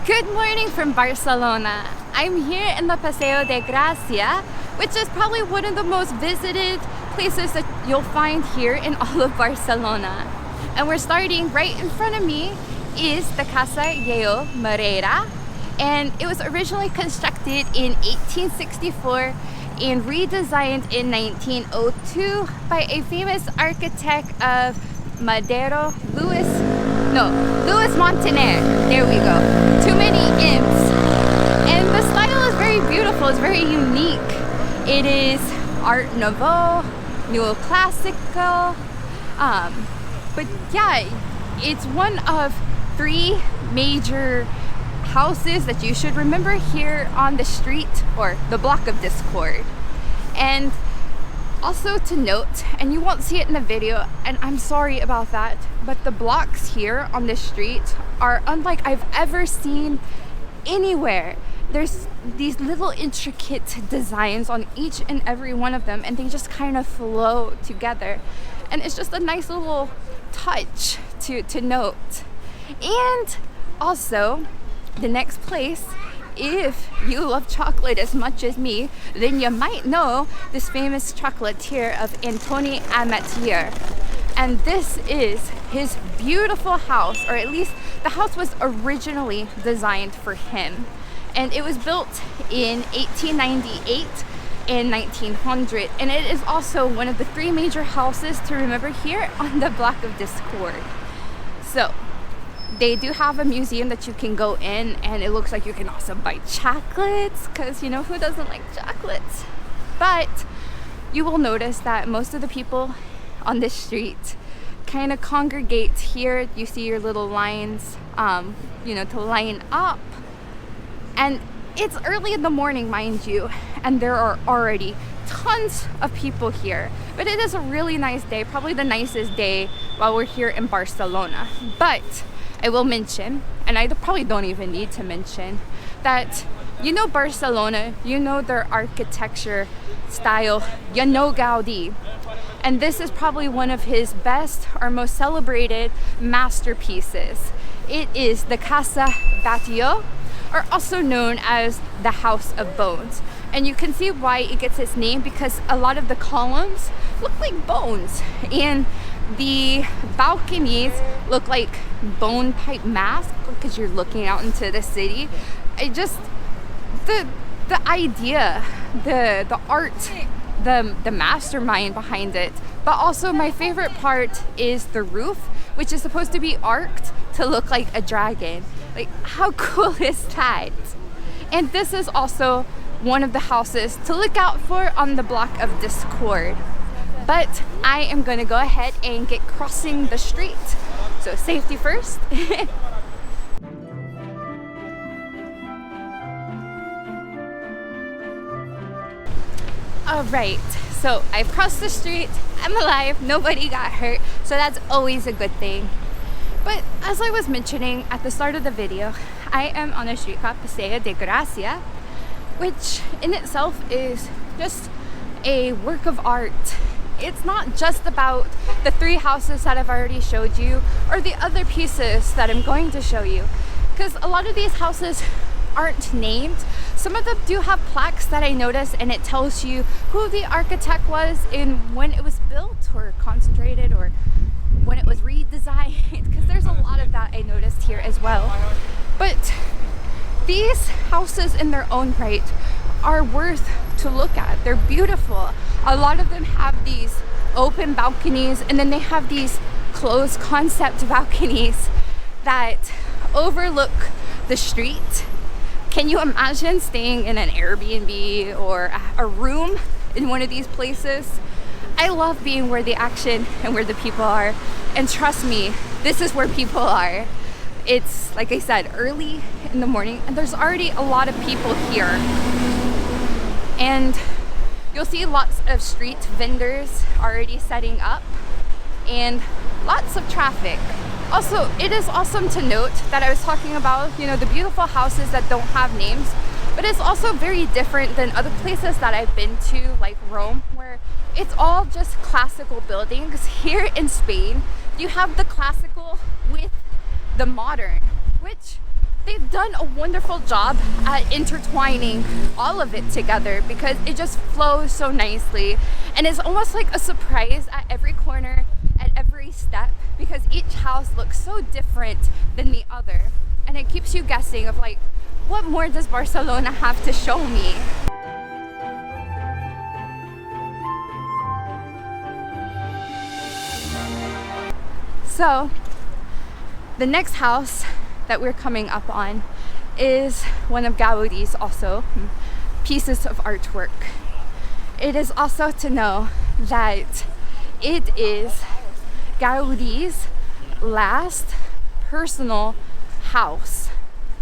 Good morning from Barcelona. I'm here in the Paseo de Gracia, which is probably one of the most visited places that you'll find here in all of Barcelona. And we're starting right in front of me is the Casa Lleo Morera, and it was originally constructed in 1864 and redesigned in 1902 by a famous architect of Madero, Louis Montaner. There we go. Too many imps. And the style is very beautiful. It's very unique. It is Art Nouveau, Neoclassical. But yeah, it's one of three major houses that you should remember here on the street or the block of Discord. And also to note, and you won't see it in the video, and I'm sorry about that, but the blocks here on the street are unlike I've ever seen anywhere. There's these little intricate designs on each and every one of them, and they just kind of flow together. And it's just a nice little touch to note. And also, the next place, if you love chocolate as much as me, then you might know this famous chocolatier of Casa Amatller. And this is his beautiful house, or at least the house was originally designed for him. And it was built in 1898 and 1900. And it is also one of the three major houses to remember here on the block of Discord. So, they do have a museum that you can go in, and it looks like you can also buy chocolates, because you know who doesn't like chocolates. But you will notice that most of the people on this street kind of congregate here. You see your little lines, to line up. And it's early in the morning, mind you, and there are already tons of people here. But it is a really nice day, probably the nicest day while we're here in Barcelona. But I will mention, and I probably don't even need to mention, that you know Barcelona, you know their architecture style, you know Gaudi. And this is probably one of his best or most celebrated masterpieces. It is the Casa Batllo, or also known as the House of Bones. And you can see why it gets its name, because a lot of the columns look like bones, and the balconies look like bone type masks because you're looking out into the city. The idea, the art, the mastermind behind it. But also my favorite part is the roof, which is supposed to be arced to look like a dragon. Like, how cool is that? And this is also one of the houses to look out for on the block of Discord. But I am going to go ahead and get crossing the street. So safety first. All right, so I've crossed the street. I'm alive. Nobody got hurt. So that's always a good thing. But as I was mentioning at the start of the video, I am on a street called Passeig de Gracia, which in itself is just a work of art. It's not just about the three houses that I've already showed you or the other pieces that I'm going to show you, because a lot of these houses aren't named. Some of them do have plaques that I noticed, and it tells you who the architect was and when it was built or concentrated or when it was redesigned, because there's a lot of that I noticed here as well. But these houses in their own right are worth to look at. They're beautiful. A lot of them have these open balconies, and then they have these closed concept balconies that overlook the street. Can you imagine staying in an Airbnb or a room in one of these places? I love being where the action and where the people are. And trust me, this is where people are. It's, like I said, early in the morning, and there's already a lot of people here. And you'll see lots of street vendors already setting up and lots of traffic. Also, it is awesome to note that I was talking about, the beautiful houses that don't have names, but it's also very different than other places that I've been to, like Rome, where it's all just classical buildings. Here in Spain, you have the classical with the modern, which they've done a wonderful job at intertwining all of it together because it just flows so nicely, and it's almost like a surprise at every corner, at every step, because each house looks so different than the other, and it keeps you guessing of like, what more does Barcelona have to show me? So the next house that we're coming up on is one of Gaudi's also pieces of artwork. It is also to know that it is Gaudi's last personal house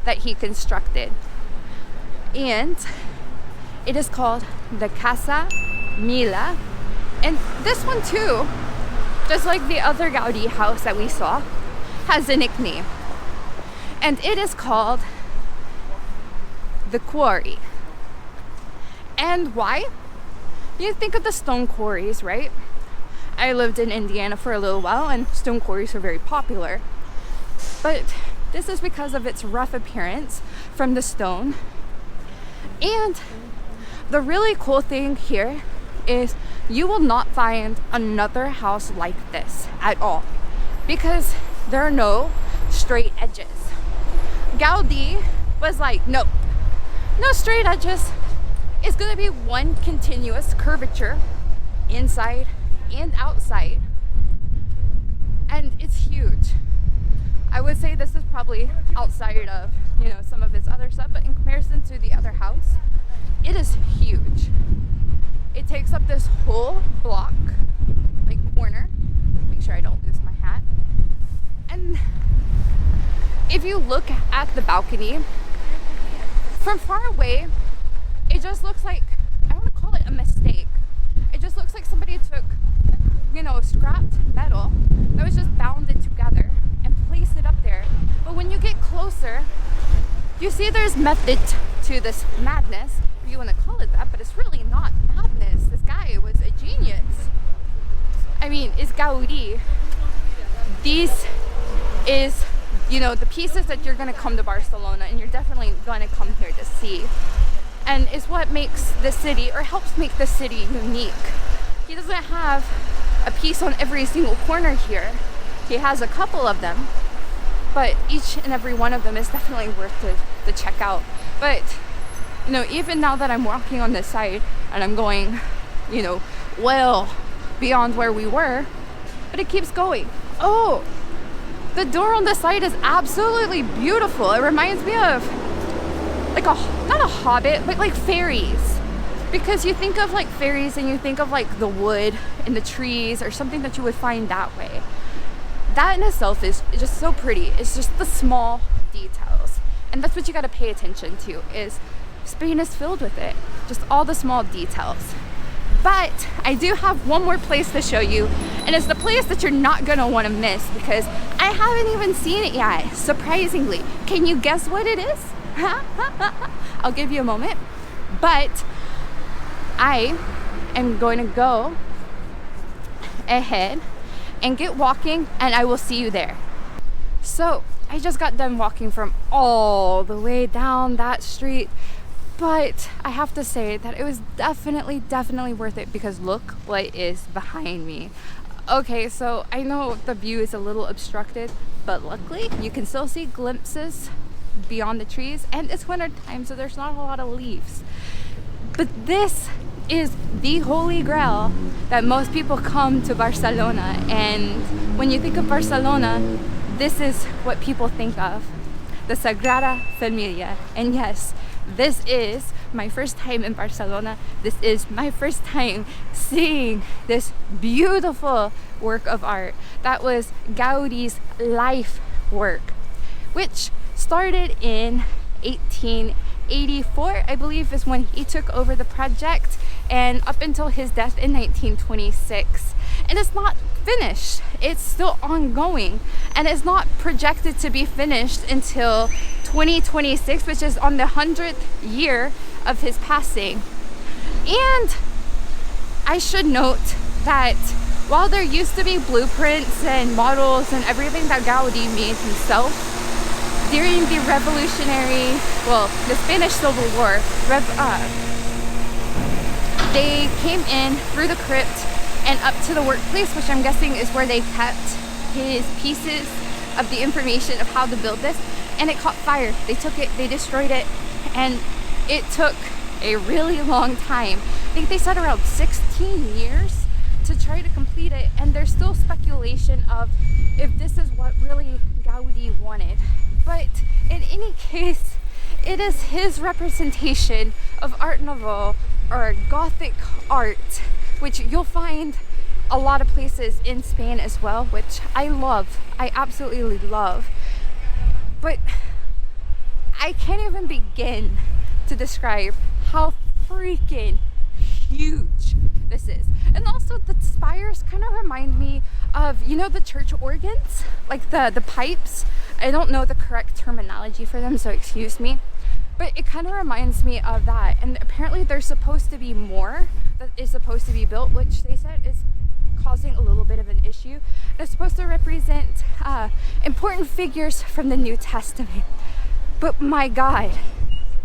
that he constructed, and it is called the Casa Mila. And this one too, just like the other Gaudi house that we saw, has a nickname, and it is called the Quarry. And why? You think of the stone quarries, right? I lived in Indiana for a little while, and stone quarries are very popular, but this is because of its rough appearance from the stone. And the really cool thing here is you will not find another house like this at all, because there are no straight edges. Gaudi was like, no straight edges. It's gonna be one continuous curvature inside and outside, and it's huge. I would say this is probably outside of, you know, some of its other stuff, but in comparison to the other house, it is huge. It takes up this whole block, like corner. Make sure I don't lose my hat. And if you look at the balcony from far away, it just looks like, I don't want to call it a mistake. It just looks like somebody took, you know, scrapped metal that was just bounded together and placed it up there. But when you get closer, you see there's method to this madness, if you want to call it that, but it's really not madness. This guy was a genius. I mean, it's Gaudi. These is, you know, the pieces that you're going to come to Barcelona, and you're definitely going to come here to see. And is what makes the city, or helps make the city, unique. He doesn't have a piece on every single corner here. He has a couple of them, but each and every one of them is definitely worth to check out. But, you know, even now that I'm walking on this side and I'm going, you know, well beyond where we were, but it keeps going. Oh, the door on the side is absolutely beautiful. It reminds me of like not a Hobbit, but like fairies. Because you think of like fairies and you think of like the wood and the trees or something that you would find that way. That in itself is just so pretty. It's just the small details. And that's what you got to pay attention to, is Spain is filled with it. Just all the small details. But I do have one more place to show you, and it's the place that you're not going to want to miss because I haven't even seen it yet, surprisingly. Can you guess what it is? I'll give you a moment. But I am going to go ahead and get walking, and I will see you there. So I just got done walking from all the way down that street, but I have to say that it was definitely worth it, because look what is behind me. Okay, so I know the view is a little obstructed, but luckily you can still see glimpses beyond the trees, and it's winter time, so there's not a lot of leaves. But this is the holy grail that most people come to Barcelona, and when you think of Barcelona, this is what people think of: the Sagrada Familia. And yes, this is my first time in Barcelona. This is my first time seeing this beautiful work of art that was Gaudi's life work, which started in 1884, I believe, is when he took over the project, and up until his death in 1926. And it's not finished. It's still ongoing, and it's not projected to be finished until 2026, which is on the 100th year of his passing. And I should note that while there used to be blueprints and models and everything that Gaudi made himself, during the the Spanish Civil War, they came in through the crypt and up to the workplace, which I'm guessing is where they kept his pieces of the information of how to build this, and it caught fire. They took it, they destroyed it, and it took a really long time. I think they said around 16 years to try to complete it, and there's still speculation of if this is what really Gaudi wanted. But in any case, it is his representation of Art Nouveau or Gothic art, which you'll find a lot of places in Spain as well, which I love. I absolutely love. But I can't even begin to describe how freaking huge this is. And also the spires kind of remind me of, you know, the church organs, like the pipes. I don't know the correct terminology for them, so excuse me. But it kind of reminds me of that. And apparently there's supposed to be more that is supposed to be built, which they said is causing a little bit of an issue. It's supposed to represent important figures from the New Testament. But my God,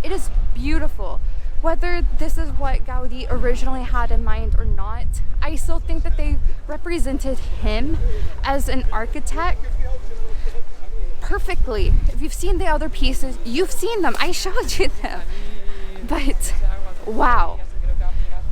it is beautiful. Whether this is what Gaudi originally had in mind or not, I still think that they represented him as an architect perfectly. If you've seen the other pieces, you've seen them. I showed you them. But wow.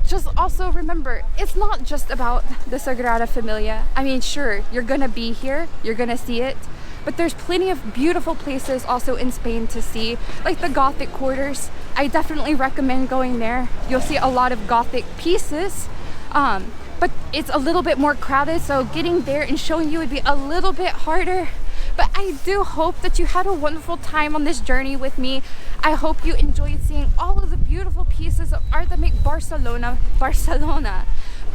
Just also remember, it's not just about the Sagrada Familia. I mean, sure, you're gonna be here, you're gonna see it, but there's plenty of beautiful places also in Spain to see, like the Gothic quarters. I definitely recommend going there. You'll see a lot of Gothic pieces, but it's a little bit more crowded, so getting there and showing you would be a little bit harder. But I do hope that you had a wonderful time on this journey with me. I hope you enjoyed seeing all of the beautiful pieces of art that make Barcelona, Barcelona.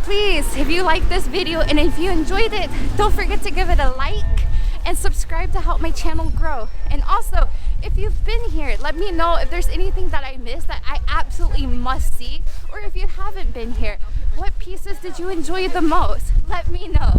Please, if you like this video and if you enjoyed it, don't forget to give it a like and subscribe to help my channel grow. And also, if you've been here, let me know if there's anything that I missed that I absolutely must see, or if you haven't been here, what pieces did you enjoy the most? Let me know.